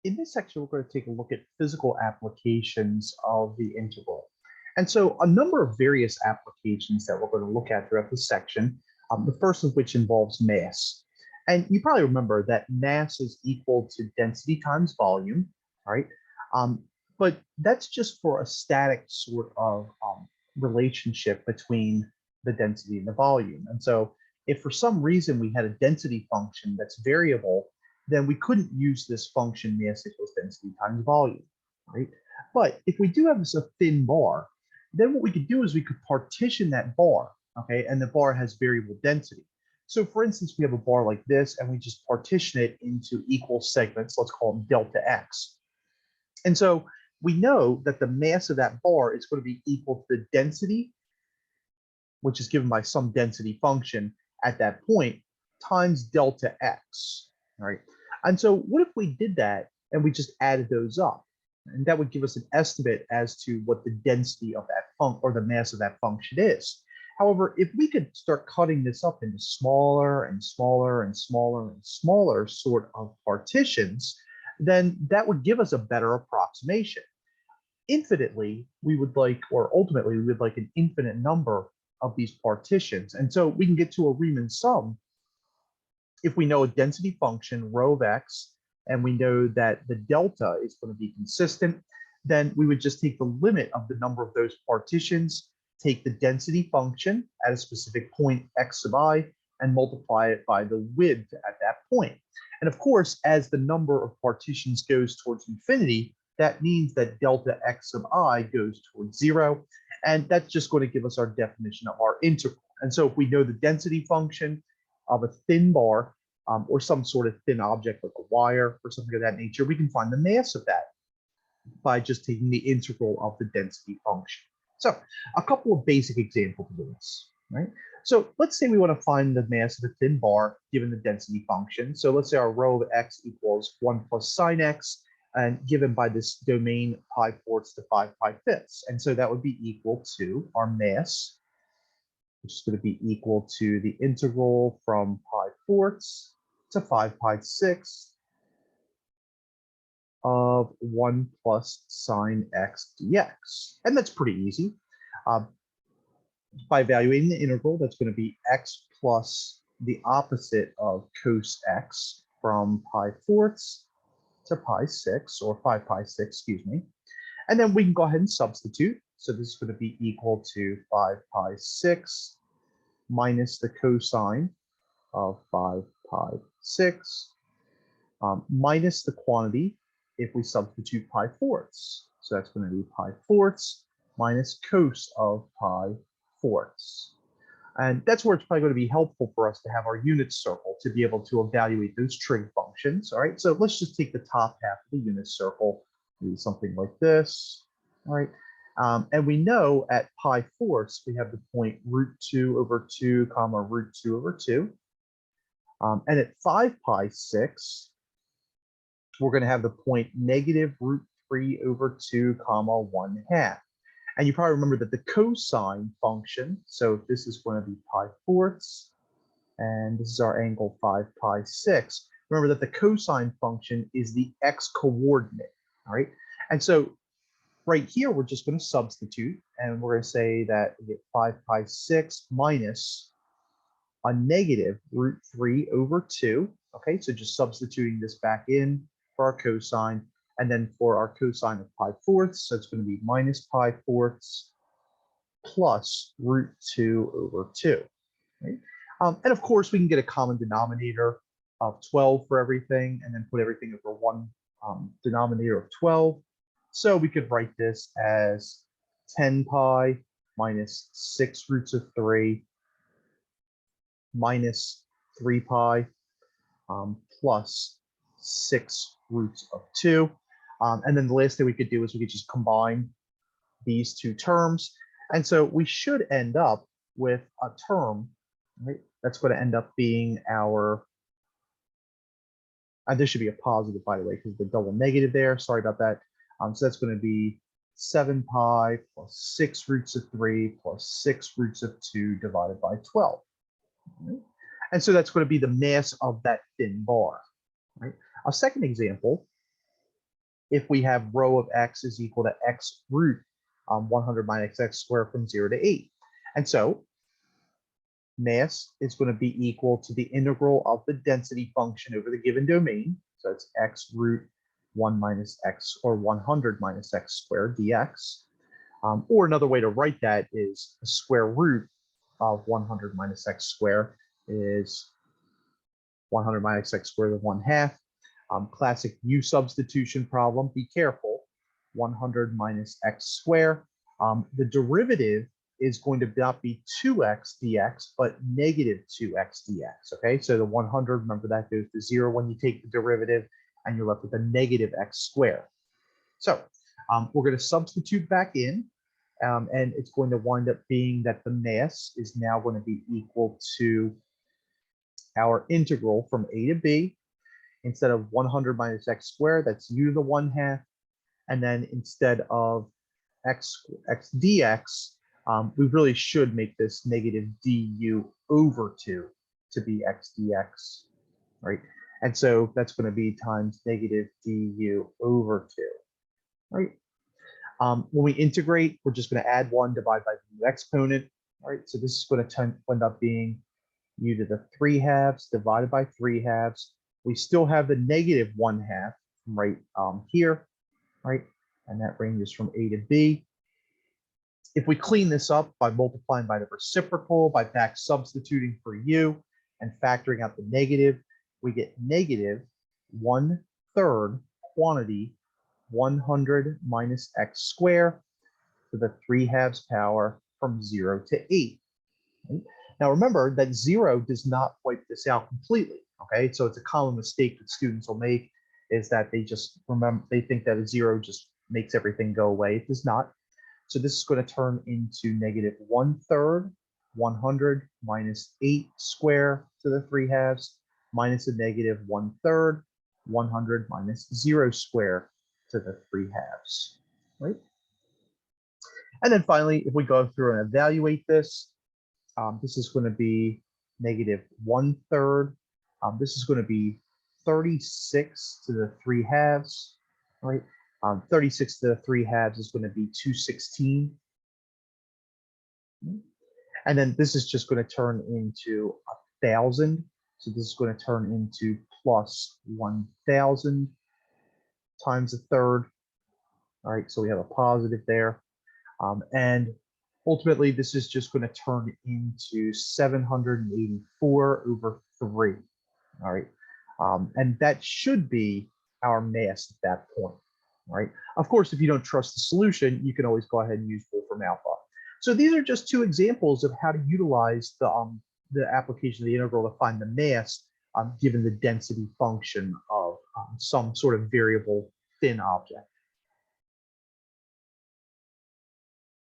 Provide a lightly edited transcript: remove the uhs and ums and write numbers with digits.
In this section, we're going to take a look at physical applications of the integral. And so a number of various applications that we're going to look at throughout this section, the first of which involves mass. And you probably remember that mass is equal to density times volume, right? But that's just for a static sort of relationship between the density and the volume. And so if for some reason we had a density function that's variable, then we couldn't use this function mass equals density times volume, right? But if we do have this a thin bar, then what we could do is we could partition that bar, okay? And the bar has variable density. So for instance, we have a bar like this and we just partition it into equal segments, let's call them delta x. And so we know that the mass of that bar is going to be equal to the density, which is given by some density function at that point, times delta x, all right? And so what if we did that and we just added those up? And that would give us an estimate as to what the density of that function or the mass of that function is. However, if we could start cutting this up into smaller and smaller and smaller and smaller sort of partitions, then that would give us a better approximation. Infinitely, we would like, or ultimately, we would like an infinite number of these partitions. And so we can get to a Riemann sum if we know a density function, rho of x, and we know that the delta is going to be consistent, then we would just take the limit of the number of those partitions, take the density function at a specific point x sub I, and multiply it by the width at that point. And of course, as the number of partitions goes towards infinity, that means that delta x sub I goes towards 0. And that's just going to give us our definition of our integral. And so if we know the density function of a thin bar or some sort of thin object like a wire or something of that nature, we can find the mass of that by just taking the integral of the density function. So a couple of basic examples of this, right? So let's say we want to find the mass of a thin bar given the density function. So let's say our rho of x equals 1 plus sine x, and given by this domain pi fourths to 5 pi fifths. And so that would be equal to our mass, which is going to be equal to the integral from pi fourths to 5 pi sixths of 1 plus sine x dx. And that's pretty easy. By evaluating the integral, that's going to be x plus the opposite of cos x from pi fourths to pi 6, or 5 pi 6, excuse me. And then we can go ahead and substitute. So this is going to be equal to 5 pi 6 minus the cosine of 5 pi 6 minus the quantity if we substitute pi fourths. So that's going to be pi fourths minus cos of pi fourths. And that's where it's probably going to be helpful for us to have our unit circle to be able to evaluate those trig functions. All right, so let's just take the top half of the unit circle, do something like this. All right, and we know at pi fourths, we have the point root 2 over 2 comma root 2 over 2. And at 5 pi 6, we're going to have the point negative root 3 over 2 comma 1 half. And you probably remember that the cosine function, so this is going to be pi fourths, and this is our angle 5 pi 6. Remember that the cosine function is the x coordinate, all right? And so right here, we're just going to substitute, and we're going to say that we get 5 pi 6 minus a negative root 3 over 2, okay? So just substituting this back in for our cosine. And then for our cosine of pi fourths, so it's going to be minus pi fourths plus root 2 over 2. Right? And of course, we can get a common denominator of 12 for everything, and then put everything over one denominator of 12. So we could write this as 10 pi minus 6 roots of 3 minus 3 pi plus 6 roots of 2. And then the last thing we could do is we could just combine these two terms. And so we should end up with a term, right, that's going to end up being our, and this should be a positive, by the way, because the double negative there. Sorry about that. So that's going to be 7 pi plus 6 roots of 3 plus 6 roots of 2 divided by 12. Right? And so that's going to be the mass of that thin bar. Right? A second example if we have rho of x is equal to x root 100 minus x squared from 0 to 8. And so mass is going to be equal to the integral of the density function over the given domain. So it's x root 1 minus x, or 100 minus x squared dx. Or another way to write that is the square root of 100 minus x squared is 100 minus x squared of 1/2. Classic u substitution problem. Be careful. 100 minus x squared. The derivative is going to not be 2x dx, but negative 2x dx. Okay, so the 100, remember that goes to 0 when you take the derivative, and you're left with a negative x squared. So we're going to substitute back in, and it's going to wind up being that the mass is now going to be equal to our integral from a to b. Instead of 100 minus x squared, that's u to the 1/2. And then instead of x dx, we really should make this negative du over 2 to be x dx, right? And so that's going to be times negative du over 2, right? When we integrate, we're just going to add 1, divide by the new exponent, right? So this is going to end up being u to the 3/2 divided by 3/2. We still have the negative 1/2 right here, right? And that ranges from a to b. If we clean this up by multiplying by the reciprocal, by back substituting for u and factoring out the negative, we get negative 1/3 quantity 100 minus x squared to the 3/2 power from 0 to 8. Right? Now remember that 0 does not wipe this out completely. Okay, so it's a common mistake that students will make, is that they just they think that a 0 just makes everything go away. It does not. So this is going to turn into negative 1/3 100 minus 8 squared to the 3/2 minus a negative 1/3 100 minus 0 squared to the 3/2, right? And then finally, if we go through and evaluate this, this is going to be negative 1/3. This is going to be 36 to the 3/2, right? 36 to the 3/2 is going to be 216. And then this is just going to turn into 1,000. So this is going to turn into plus 1,000 times a third. All right, so we have a positive there. And ultimately, this is just going to turn into 784 over 3. All right. And that should be our mass at that point. All right. Of course, if you don't trust the solution, you can always go ahead and use Wolfram Alpha. So these are just two examples of how to utilize the application of the integral to find the mass given the density function of some sort of variable thin object.